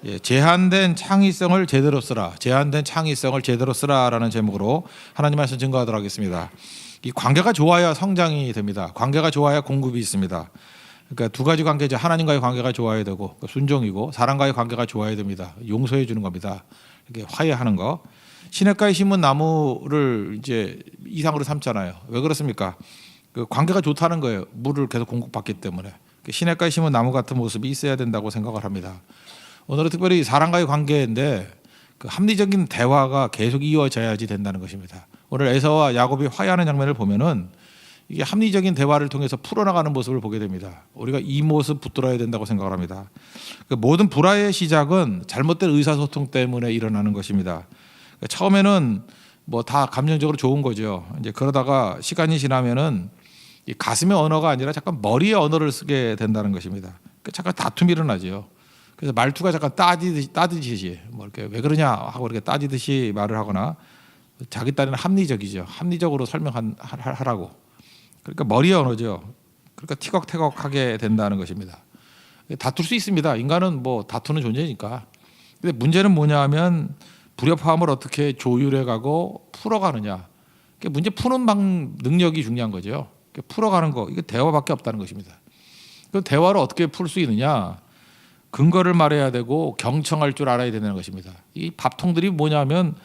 예, 제한된 창의성을 제대로 쓰라. 제한된 창의성을 제대로 쓰라라는 제목으로 하나님 말씀 증거하도록 하겠습니다. 이 관계가 좋아야 성장이 됩니다. 관계가 좋아야 공급이 있습니다. 그러니까 두 가지 관계죠. 하나님과의 관계가 좋아야 되고 순종이고 사람과의 관계가 좋아야 됩니다. 용서해 주는 겁니다. 이렇게 화해하는 거. 시냇가에 심은 나무를 이제 이상으로 삼잖아요. 왜 그렇습니까? 그 관계가 좋다는 거예요. 물을 계속 공급받기 때문에. 시냇가에 심은 나무 같은 모습이 있어야 된다고 생각을 합니다. 오늘은 특별히 사람과의 관계인데 그 합리적인 대화가 계속 이어져야지 된다는 것입니다. 오늘 에서와 야곱이 화해하는 장면을 보면은 이게 합리적인 대화를 통해서 풀어나가는 모습을 보게 됩니다. 우리가 이 모습 붙들어야 된다고 생각을 합니다. 그 모든 불화의 시작은 잘못된 의사소통 때문에 일어나는 것입니다. 처음에는 뭐 다 감정적으로 좋은 거죠. 이제 그러다가 시간이 지나면은 이 가슴의 언어가 아니라 잠깐 머리의 언어를 쓰게 된다는 것입니다. 잠깐 다툼이 일어나죠. 그래서 말투가 잠깐 따지듯이 뭐 이렇게 왜 그러냐 하고 이렇게 따지듯이 말을 하거나 자기 딴에는 합리적이죠. 합리적으로 설명하라고. 그러니까 머리의 언어죠. 그러니까 티격태격하게 된다는 것입니다. 다툴 수 있습니다. 인간은 뭐 다투는 존재니까. 근데 문제는 뭐냐하면 불협화음을 어떻게 조율해가고 풀어가느냐. 문제 푸는 능력이 중요한 거죠. 풀어가는 거 이게 대화밖에 없다는 것입니다. 그 대화를 어떻게 풀 수 있느냐? 근거를 말해야 되고 경청할 줄 알아야 되는 것입니다. 이 밥통들이 뭐냐면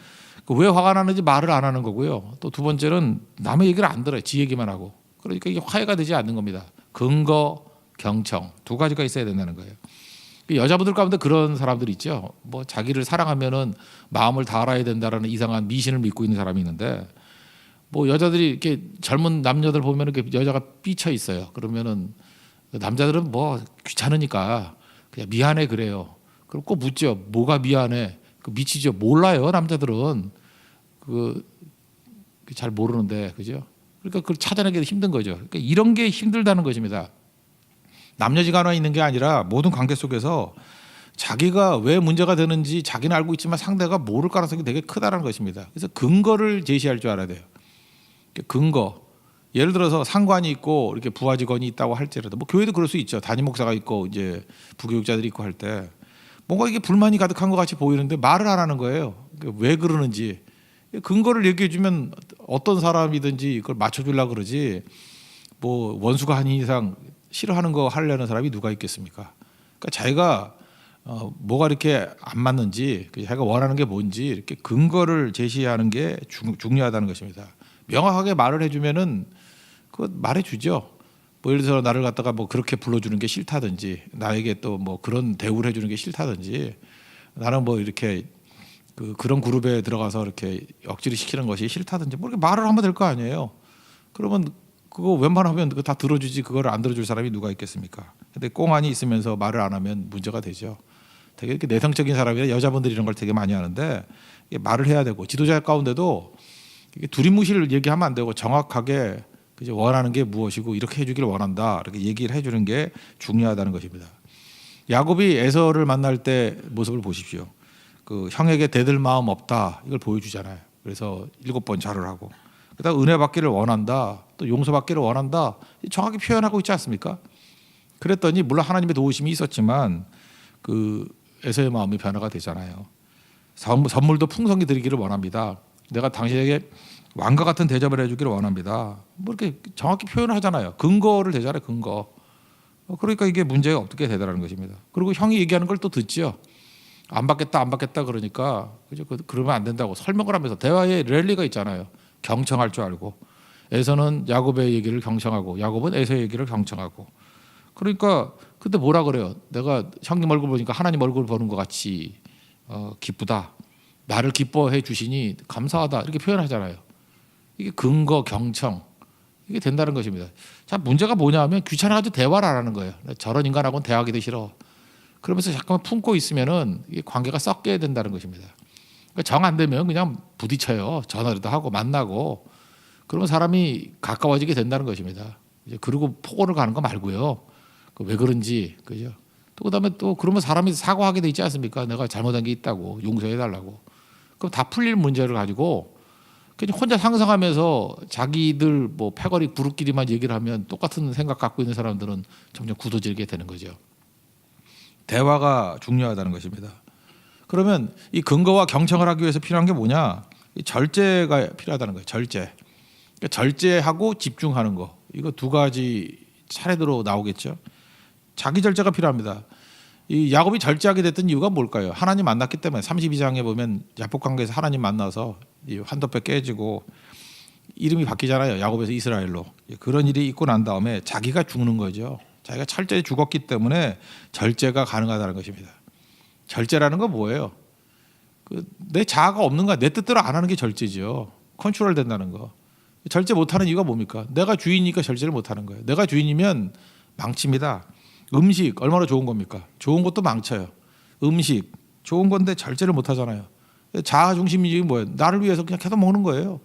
왜 화가 나는지 말을 안 하는 거고요. 또 두 번째는 남의 얘기를 안 들어요. 지 얘기만 하고. 그러니까 이게 화해가 되지 않는 겁니다. 근거, 경청 두 가지가 있어야 된다는 거예요. 여자분들 가운데 그런 사람들이 있죠. 뭐 자기를 사랑하면은 마음을 다 알아야 된다라는 이상한 미신을 믿고 있는 사람이 있는데 뭐 여자들이 이렇게 젊은 남녀들 보면은 여자가 삐쳐 있어요. 그러면은 남자들은 뭐 귀찮으니까 그냥 미안해 그래요. 그럼 꼭 묻죠. 뭐가 미안해? 미치죠. 몰라요. 남자들은 잘 모르는데 그죠? 그러니까 그걸 찾아내기 힘든 거죠. 그러니까 이런 게 힘들다는 것입니다. 남녀지간에 있는 게 아니라 모든 관계 속에서 자기가 왜 문제가 되는지 자기는 알고 있지만 상대가 모를 가능성이 되게 크다는 것입니다. 그래서 근거를 제시할 줄 알아야 돼요. 근거. 예를 들어서 상관이 있고 이렇게 부하 직원이 있다고 할지라도 뭐 교회도 그럴 수 있죠. 담임 목사가 있고 이제 부교육자들이 있고 할 때 뭔가 이게 불만이 가득한 것 같이 보이는데 말을 안 하는 거예요. 왜 그러는지 근거를 얘기해 주면 어떤 사람이든지 그걸 맞춰주려고 그러지 뭐 원수가 아닌 이상 싫어하는 거 하려는 사람이 누가 있겠습니까? 그러니까 자기가 뭐가 이렇게 안 맞는지 자기가 원하는 게 뭔지 이렇게 근거를 제시하는 게 중요하다는 것입니다. 명확하게 말을 해주면은 그 말해주죠. 뭐 예를 들어서 나를 갖다가 뭐 그렇게 불러주는 게 싫다든지 나에게 또 뭐 그런 대우를 해주는 게 싫다든지 나는 뭐 이렇게 그런 그룹에 들어가서 이렇게 억지로 시키는 것이 싫다든지 뭐 이렇게 말을 하면 될 거 아니에요. 그러면 그거 웬만하면 그거 다 들어주지 그거를 안 들어줄 사람이 누가 있겠습니까? 근데 꽁안이 있으면서 말을 안 하면 문제가 되죠. 되게 이렇게 내성적인 사람이라 여자분들이 이런 걸 되게 많이 하는데 말을 해야 되고 지도자 가운데도 두리뭉실 얘기하면 안 되고 정확하게 원하는 게 무엇이고 이렇게 해주기를 원한다 이렇게 얘기를 해주는 게 중요하다는 것입니다. 야곱이 에서를 만날 때 모습을 보십시오. 그 형에게 대들 마음 없다 이걸 보여주잖아요. 그래서 7번 절을 하고 그다음 은혜 받기를 원한다 또 용서 받기를 원한다 정확히 표현하고 있지 않습니까? 그랬더니 물론 하나님의 도우심이 있었지만 그 에서의 마음이 변화가 되잖아요. 선물도 풍성히 드리기를 원합니다. 내가 당신에게 왕과 같은 대접을 해주기를 원합니다. 뭐 이렇게 정확히 표현을 하잖아요. 근거를 대잖아요. 근거. 그러니까 이게 문제가 없게 되더라는 것입니다. 그리고 형이 얘기하는 걸 또 듣지요. 안 받겠다 그러니까 그러면 안 된다고 설명을 하면서 대화에 랠리가 있잖아요. 경청할 줄 알고 에서는 야곱의 얘기를 경청하고 야곱은 에서의 얘기를 경청하고 그러니까 그때 뭐라 그래요? 내가 형님 얼굴 보니까 하나님 얼굴 보는 것 같이 기쁘다. 나를 기뻐해 주시니 감사하다 이렇게 표현하잖아요. 이게 근거 경청 이게 된다는 것입니다. 자 문제가 뭐냐면 귀찮아가지고 대화를 안 하는 거예요. 저런 인간하고는 대화하기도 싫어. 그러면서 잠깐만 품고 있으면은 이게 관계가 썩게 된다는 것입니다. 그러니까 정 안 되면 그냥 부딪혀요. 전화라도 하고 만나고 그러면 사람이 가까워지게 된다는 것입니다. 이제 그리고 폭언을 가는 거 말고요. 왜 그런지 그죠? 또 그다음에 또 그러면 사람이 사과하게 돼 있지 않습니까? 내가 잘못한 게 있다고 용서해 달라고. 그럼 다 풀릴 문제를 가지고 그냥 혼자 상상하면서 자기들 뭐 패거리 그룹끼리만 얘기를 하면 똑같은 생각 갖고 있는 사람들은 점점 굳어지게 되는 거죠. 대화가 중요하다는 것입니다. 그러면 이 근거와 경청을 하기 위해서 필요한 게 뭐냐? 이 절제가 필요하다는 거예요. 절제. 그러니까 절제하고 집중하는 거. 이거 두 가지 차례대로 나오겠죠. 자기 절제가 필요합니다. 이 야곱이 절제하게 됐던 이유가 뭘까요? 하나님 만났기 때문에 32장에 보면 야복 관계에서 하나님 만나서 이 환도뼈 깨지고 이름이 바뀌잖아요. 야곱에서 이스라엘로. 그런 일이 있고 난 다음에 자기가 죽는 거죠. 자기가 철저히 죽었기 때문에 절제가 가능하다는 것입니다. 절제라는 건 뭐예요? 내 자아가 없는 거야. 내 뜻대로 안 하는 게 절제죠. 컨트롤 된다는 거. 절제 못하는 이유가 뭡니까? 내가 주인이니까 절제를 못하는 거예요. 내가 주인이면 망칩니다. 음식 얼마나 좋은 겁니까? 좋은 것도 망쳐요. 음식 좋은 건데 절제를 못하잖아요. 자아 중심이 뭐예요? 나를 위해서 그냥 계속 먹는 거예요.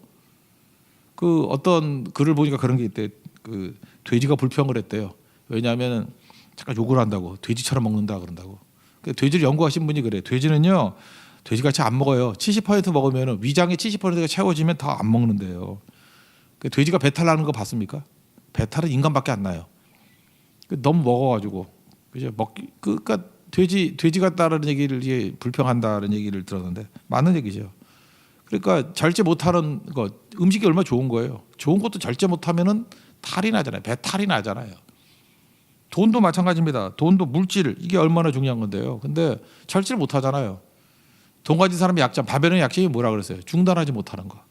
그 어떤 글을 보니까 그런 게 있대. 그 돼지가 불평을 했대요. 왜냐하면 잠깐 욕을 한다고 돼지처럼 먹는다 그런다고. 돼지를 연구하신 분이 그래. 돼지는요, 돼지같이 안 먹어요. 70% 먹으면 위장의 70%가 채워지면 더 안 먹는데요. 돼지가 배탈 나는 거 봤습니까? 배탈은 인간밖에 안 나요. 너무 먹어가지고 그죠? 그러니까 돼지 같다는 얘기를 이제 불평한다는 얘기를 들었는데 맞는 얘기죠. 그러니까 절제 못하는 것, 음식이 얼마나 좋은 거예요. 좋은 것도 절제 못하면은 탈이 나잖아요. 배탈이 나잖아요. 돈도 마찬가지입니다. 돈도 물질 이게 얼마나 중요한 건데요. 근데 절제를 못하잖아요. 돈 가진 사람의 약점, 바벨론의 약점이 뭐라 그랬어요? 중단하지 못하는 거.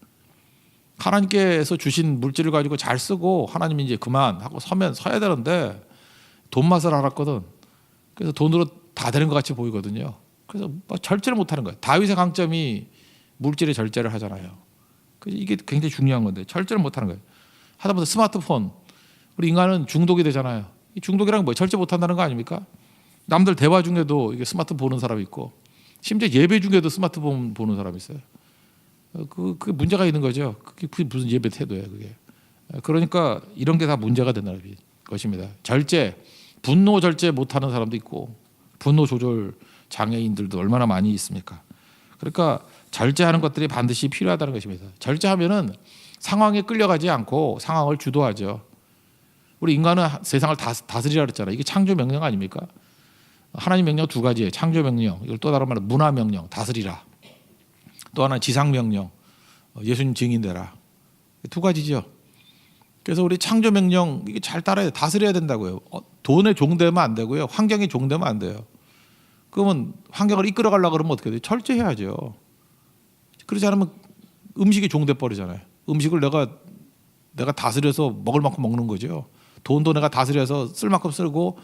하나님께서 주신 물질을 가지고 잘 쓰고 하나님이 이제 그만하고 서야 되는데 돈 맛을 알았거든. 그래서 돈으로 다 되는 것 같이 보이거든요. 그래서 절제를 못하는 거예요. 다윗의 강점이 물질에 절제를 하잖아요. 이게 굉장히 중요한 건데 절제를 못하는 거예요. 하다못해 스마트폰, 우리 인간은 중독이 되잖아요. 이 중독이란 뭐 절제 못한다는 거 아닙니까? 남들 대화 중에도 이게 스마트폰 보는 사람이 있고 심지어 예배 중에도 스마트폰 보는 사람이 있어요. 그 문제가 있는 거죠. 그게 무슨 예배 태도예요, 그게. 그러니까 이런 게 다 문제가 된다는 것입니다. 절제, 분노 절제 못하는 사람도 있고 분노 조절 장애인들도 얼마나 많이 있습니까? 그러니까 절제하는 것들이 반드시 필요하다는 것입니다. 절제하면은 상황에 끌려가지 않고 상황을 주도하죠. 우리 인간은 세상을 다스리라 그랬잖아요. 이게 창조 명령 아닙니까? 하나님 명령 두 가지예요. 창조 명령, 이걸 또 다른 말로 문화 명령, 다스리라. 또 하나는 지상 명령, 예수님 증인되라. 두 가지죠. 그래서 우리 창조 명령 이게 잘 따라야 돼. 다스려야 된다고요. 돈에 종되면 안 되고요. 환경에 종되면 안 돼요. 그러면 환경을 이끌어가려고 그러면 어떻게 돼요? 철저해야죠. 그렇지 않으면 음식이 종돼 버리잖아요. 음식을 내가 다스려서 먹을 만큼 먹는 거죠. 돈도 내가 다스려서 쓸 만큼 쓰고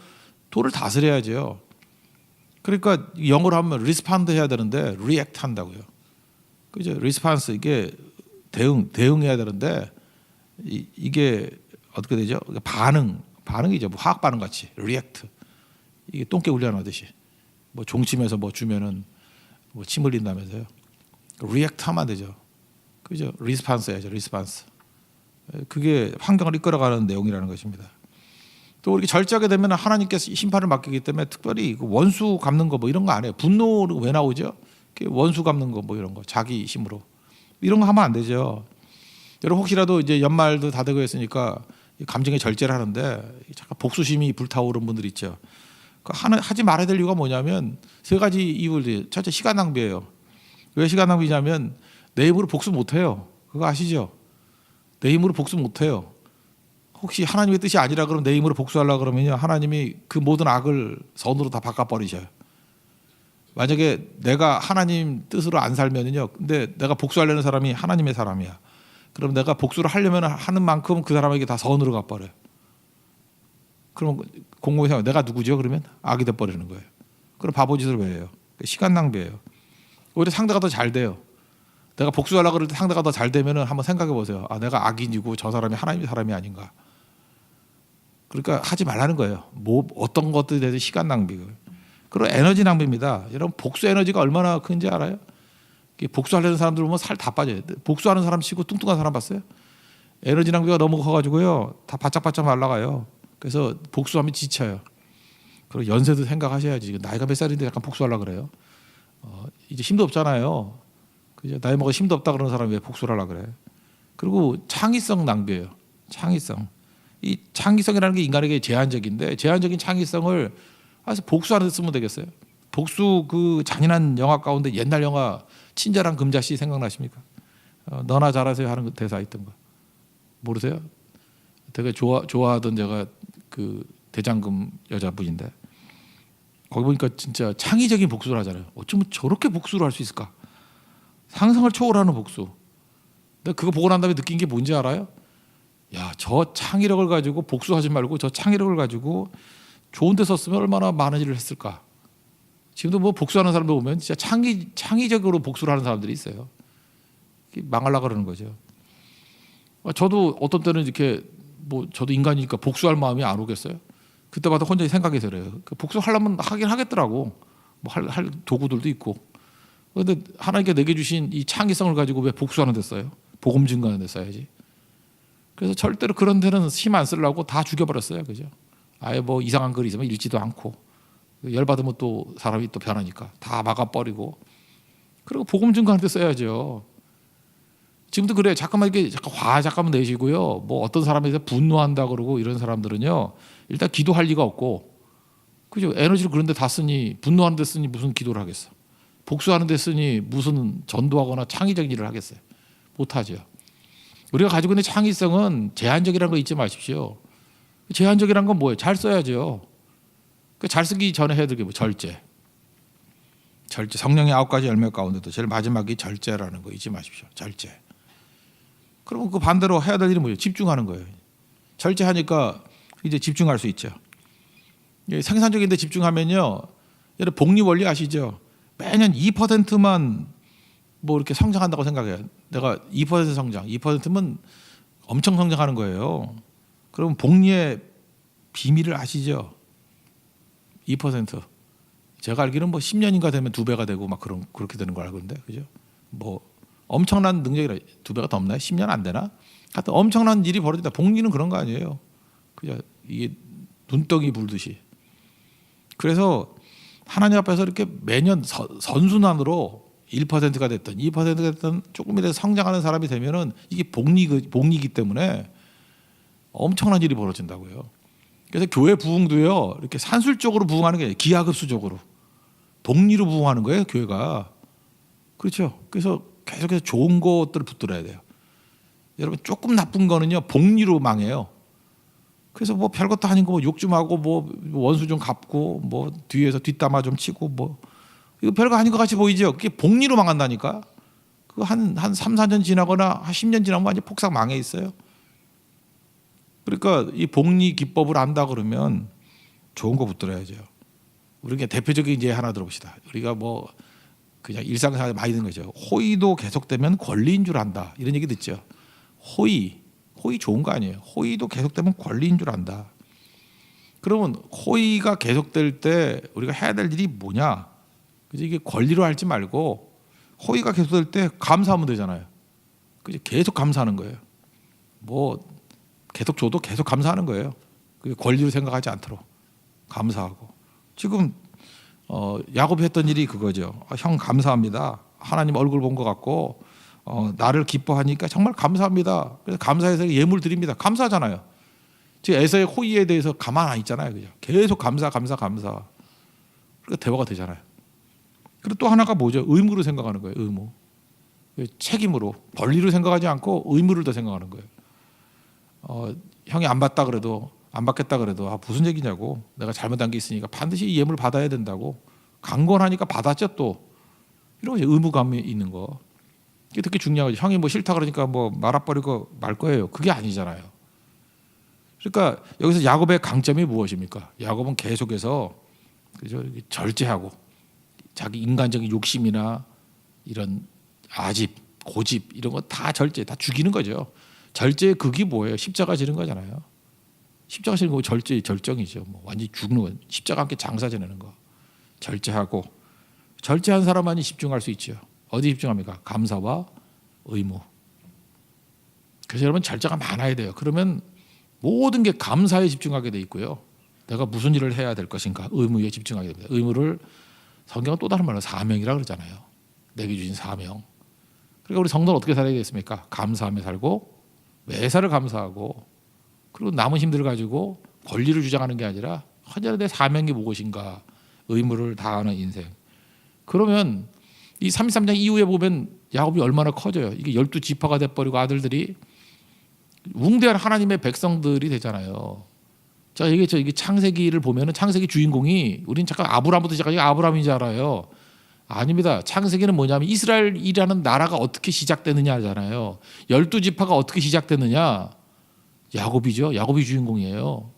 돈을 다스려야죠. 그러니까 영어로 하면 리스판드 해야 되는데 리액트 한다고요. 그죠? 리스판스 이게 대응해야 되는데 이게 어떻게 되죠? 반응이죠. 뭐 화학 반응 같이 리액트. 이게 똥개 훈련하듯이 뭐 종침해서 뭐 주면은 뭐 침 흘린다면서요. 리액트 하면 안 되죠. 그죠? 리스판스 해야죠. 리스판스. 그게 환경을 이끌어가는 내용이라는 것입니다. 또 이렇게 절제하게 되면 하나님께서 심판을 맡기기 때문에 특별히 원수 갚는 거 뭐 이런 거 안 해요. 분노는 왜 나오죠? 원수 갚는 거 뭐 이런 거 자기 힘으로 이런 거 하면 안 되죠. 여러분 혹시라도 이제 연말도 다 되고 있으니까 감정에 절제를 하는데 잠깐 복수심이 불타오르는 분들 있죠. 하지 말아야 될 이유가 뭐냐면 세 가지 이유를. 첫째, 시간 낭비예요. 왜 시간 낭비냐면 내 힘으로 복수 못 해요. 그거 아시죠? 내 힘으로 복수 못 해요. 혹시 하나님의 뜻이 아니라 그러면 내 힘으로 복수하려고 그러면요, 하나님이 그 모든 악을 선으로 다 바꿔버리셔요. 만약에 내가 하나님 뜻으로 안 살면요, 근데 내가 복수하려는 사람이 하나님의 사람이야. 그럼 내가 복수를 하려면 하는 만큼 그 사람에게 다 선으로 갚아버려요. 그러면 공공의 상황, 내가 누구죠? 그러면 악이 돼버리는 거예요. 그럼 바보짓을 왜 해요? 시간 낭비예요. 오히려 상대가 더 잘 돼요. 내가 복수하려고 그럴 때 상대가 더 잘 되면 한번 생각해 보세요. 아, 내가 악인이고 저 사람이 하나님의 사람이 아닌가. 그러니까 하지 말라는 거예요. 뭐 어떤 것들에 대해서 시간 낭비. 그리고 에너지 낭비입니다. 여러분 복수 에너지가 얼마나 큰지 알아요? 복수하려는 사람들 보면 살 다 빠져요. 복수하는 사람 치고 뚱뚱한 사람 봤어요? 에너지 낭비가 너무 커가지고요, 다 바짝바짝 말라가요. 그래서 복수하면 지쳐요. 그리고 연세도 생각하셔야지. 나이가 몇 살인데 약간 복수하려고 그래요. 이제 힘도 없잖아요. 그죠? 나이 먹어 힘도 없다 그러는 사람이 왜 복수를 하려고 그래? 그리고 창의성 낭비예요. 창의성. 이 창의성이라는 게 인간에게 제한적인데 제한적인 창의성을 그래서 복수하는 데 쓰면 되겠어요? 복수 그 잔인한 영화 가운데 옛날 영화 친절한 금자씨 생각나십니까? 너나 잘하세요 하는 그 대사 있던 거 모르세요? 되게 좋아하던 제가 그 대장금 여자분인데 거기 보니까 진짜 창의적인 복수를 하잖아요. 어쩌면 저렇게 복수를 할 수 있을까? 상상을 초월하는 복수. 근데 그거 보고 난 다음에 느낀 게 뭔지 알아요? 야, 저 창의력을 가지고 복수하지 말고 저 창의력을 가지고 좋은 데 썼으면 얼마나 많은 일을 했을까? 지금도 뭐 복수하는 사람들 보면 진짜 창의적으로 복수를 하는 사람들이 있어요. 망하려고 그러는 거죠. 저도 어떤 때는 이렇게 뭐 저도 인간이니까 복수할 마음이 안 오겠어요. 그때마다 혼자 생각이 들어요. 복수하려면 하긴 하겠더라고. 뭐 할 도구들도 있고. 그런데 하나님께 내게 주신 이 창의성을 가지고 왜 복수하는 데 써요? 복음 증거하는 데 써야지. 그래서 절대로 그런 데는 힘 안 쓰려고 다 죽여버렸어요. 그죠? 아예 뭐 이상한 글이 있으면 읽지도 않고 열받으면 또 사람이 또 변하니까 다 막아버리고 그리고 복음 증거하는 데 써야죠. 지금도 그래. 잠깐만 이렇게 잠깐만 내시고요. 뭐 어떤 사람에 대해서 분노한다 그러고 이런 사람들은요. 일단 기도할 리가 없고, 그죠? 에너지를 그런 데 다 쓰니 분노하는 데 쓰니 무슨 기도를 하겠어? 복수하는 데 쓰니 무슨 전도하거나 창의적인 일을 하겠어요? 못하죠. 우리가 가지고 있는 창의성은 제한적이라는 거 잊지 마십시오. 제한적이라는 건 뭐예요? 잘 써야죠. 잘 쓰기 전에 해야 될 게 뭐 절제. 성령의 9가지 열매 가운데도 제일 마지막이 절제라는 거 잊지 마십시오. 절제. 그러면 그 반대로 해야 될 일이 뭐예요? 집중하는 거예요. 절제하니까 이제 집중할 수 있죠. 생산적인 데 집중하면요. 여러분 복리 원리 아시죠? 매년 2%만 뭐 이렇게 성장한다고 생각해요. 내가 2% 성장, 2%면 엄청 성장하는 거예요. 그럼 복리의 비밀을 아시죠? 2%. 제가 알기로는 뭐 10년인가 되면 2배가 되고 막 그렇게 되는 걸 알고 있는데, 그죠? 뭐 엄청난 능력이라 2배가 더 없나요? 10년 안 되나? 하여튼 엄청난 일이 벌어진다. 복리는 그런 거 아니에요. 그죠? 이게 눈덩이 불듯이. 그래서 하나님 앞에서 이렇게 매년 선순환으로 1%가 됐든 2%가 됐든 조금이라도 성장하는 사람이 되면은 이게 복리이기 때문에 엄청난 일이 벌어진다고요. 그래서 교회 부흥도요 이렇게 산술적으로 부흥하는 게 아니라 기하급수적으로 복리로 부흥하는 거예요 교회가. 그렇죠. 그래서 계속해서 좋은 것들을 붙들어야 돼요. 여러분 조금 나쁜 거는요 복리로 망해요. 그래서 뭐 별것도 아닌 거 뭐 욕 좀 하고 뭐 원수 좀 갚고 뭐 뒤에서 뒷담화 좀 치고 뭐 이거 별거 아닌 것 같이 보이죠. 그게 복리로 망한다니까. 그 한 3, 4년 지나거나 한 10년 지나면 완전 폭삭 망해 있어요. 그러니까 이 복리 기법을 안다 그러면 좋은 거 붙들어야죠. 우리가 대표적인 예 하나 들어봅시다. 우리가 뭐 그냥 일상생활에 많이 듣는 거죠. 호의도 계속되면 권리인 줄 안다. 이런 얘기 듣죠. 호의 좋은 거 아니에요. 호의도 계속되면 권리인 줄 안다. 그러면 호의가 계속될 때 우리가 해야 될 일이 뭐냐? 그래서 이게 권리로 할지 말고 호의가 계속될 때 감사하면 되잖아요. 그죠? 계속 감사하는 거예요. 뭐 계속 줘도 계속 감사하는 거예요. 그게 권리로 생각하지 않도록 감사하고. 지금 야곱이 했던 일이 그거죠. 형 감사합니다. 하나님 얼굴 본 것 같고 나를 기뻐하니까 정말 감사합니다. 그래서 감사해서 예물 드립니다. 감사하잖아요. 지금 에서의 호의에 대해서 가만 안 있잖아요. 그죠? 계속 감사. 그러니까 대화가 되잖아요. 그리고 또 하나가 뭐죠? 의무로 생각하는 거예요. 의무. 책임으로. 권리로 생각하지 않고 의무를 더 생각하는 거예요. 형이 안 받다 그래도 안 받겠다 그래도 무슨 얘기냐고. 내가 잘못한 게 있으니까 반드시 이 예물을 받아야 된다고. 강권하니까 받았죠 또. 이런 거 의무감이 있는 거. 이게 특히 중요한 거죠. 형이 뭐 싫다 그러니까 뭐 말아버리고 말 거예요. 그게 아니잖아요. 그러니까 여기서 야곱의 강점이 무엇입니까? 야곱은 계속해서 그죠? 절제하고 자기 인간적인 욕심이나 이런 아집, 고집 이런 거 다 절제, 다 죽이는 거죠. 절제의 극이 뭐예요? 십자가 지는 거잖아요. 십자가 지는 거 절제의 절정이죠. 뭐 완전히 죽는 거. 십자가 함께 장사 지내는 거. 절제하고 절제한 사람만이 집중할 수 있죠. 어디 집중합니까? 감사와 의무. 그래서 여러분 절제가 많아야 돼요. 그러면 모든 게 감사에 집중하게 돼 있고요. 내가 무슨 일을 해야 될 것인가 의무에 집중하게 됩니다. 의무를 성경은 또 다른 말로 사명이라고 그러잖아요. 내게 주신 사명. 그러니까 우리 성도는 어떻게 살아야 되겠습니까? 감사하며 살고 매사를 감사하고 그리고 남은 힘들을 가지고 권리를 주장하는 게 아니라 헌혈에 대해 사명이 무엇인가, 의무를 다하는 인생. 그러면 이 33장 이후에 보면 야곱이 얼마나 커져요. 이게 12지파가 돼버리고 아들들이 웅대한 하나님의 백성들이 되잖아요. 자, 이게 창세기를 보면은 창세기 주인공이 우리는 잠깐 아브라함부터 시작하니까 아브라함인 줄 알아요. 아닙니다. 창세기는 뭐냐면 이스라엘이라는 나라가 어떻게 시작되느냐잖아요. 12지파가 어떻게 시작되느냐? 야곱이죠. 야곱이 주인공이에요.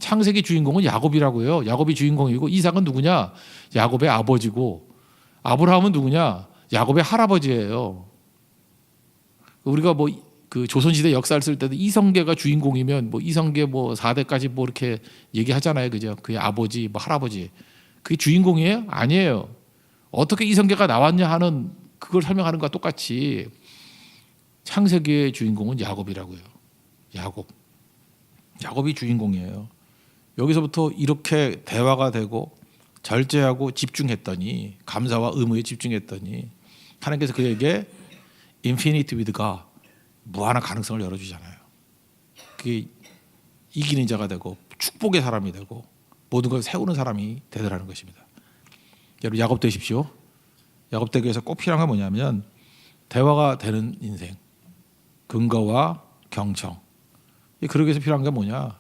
창세기 주인공은 야곱이라고요. 야곱이 주인공이고 이삭은 누구냐? 야곱의 아버지고 아브라함은 누구냐? 야곱의 할아버지예요. 우리가 뭐 그 조선시대 역사를 쓸 때도 이성계가 주인공이면 뭐 이성계 뭐 4대까지 뭐 이렇게 얘기하잖아요. 그죠? 그의 아버지 뭐 할아버지. 그게 주인공이에요? 아니에요. 어떻게 이성계가 나왔냐 하는 그걸 설명하는 것과 똑같이 창세기의 주인공은 야곱이라고요. 야곱이 주인공이에요. 여기서부터 이렇게 대화가 되고 절제하고 집중했더니 감사와 의무에 집중했더니 하나님께서 그에게 infinity with God, 무한한 가능성을 열어주잖아요. 그게 이기는 자가 되고 축복의 사람이 되고 모든 걸 세우는 사람이 되더라는 것입니다. 여러분 야곱 되십시오. 야곱 되기 위해서 꼭 필요한 건 뭐냐면 대화가 되는 인생, 근거와 경청. 그러기 위해서 필요한 게 뭐냐?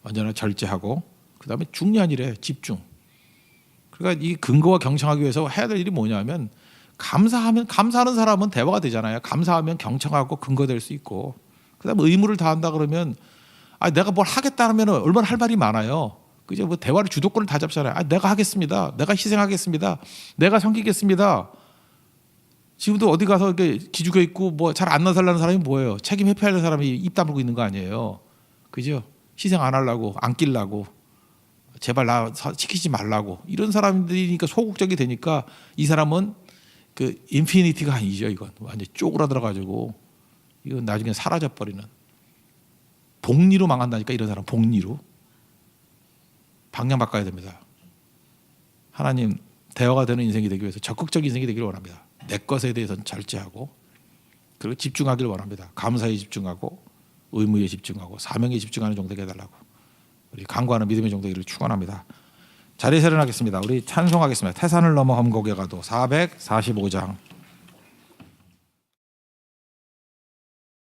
언제나 절제하고 그다음에 중요한 일에 집중. 그러니까 이 근거와 경청하기 위해서 해야 될 일이 뭐냐면 감사하는 사람은 대화가 되잖아요. 감사하면 경청하고 근거될 수 있고 그다음에 의무를 다한다 그러면 내가 뭘 하겠다 하면 얼마나 할 말이 많아요. 그죠? 뭐 대화를 주도권을 다 잡잖아요. 내가 하겠습니다. 내가 희생하겠습니다. 내가 섬기겠습니다. 지금도 어디 가서 이렇게 기죽어 있고 뭐 잘 안 나서려는 사람이 뭐예요? 책임 회피하는 사람이 입 다물고 있는 거 아니에요. 그죠? 희생 안 하려고, 안 끼려고, 제발 나 시키지 말라고 이런 사람들이니까 소극적이 되니까 이 사람은 그 인피니티가 아니죠. 이건 완전 쪼그라들어가지고 이건 나중에 사라져버리는 복리로 망한다니까. 이런 사람 복리로 방향 바꿔야 됩니다. 하나님 대화가 되는 인생이 되기 위해서 적극적인 인생이 되기를 원합니다. 내 것에 대해서는 절제하고 그리고 집중하기를 원합니다. 감사에 집중하고 의무에 집중하고 사명에 집중하는 종되게 해달라고 우리 간구하는 믿음의 종되기를 축원합니다. 자리에 세련하겠습니다. 우리 찬송하겠습니다. 태산을 넘어 험곡에 가도 445장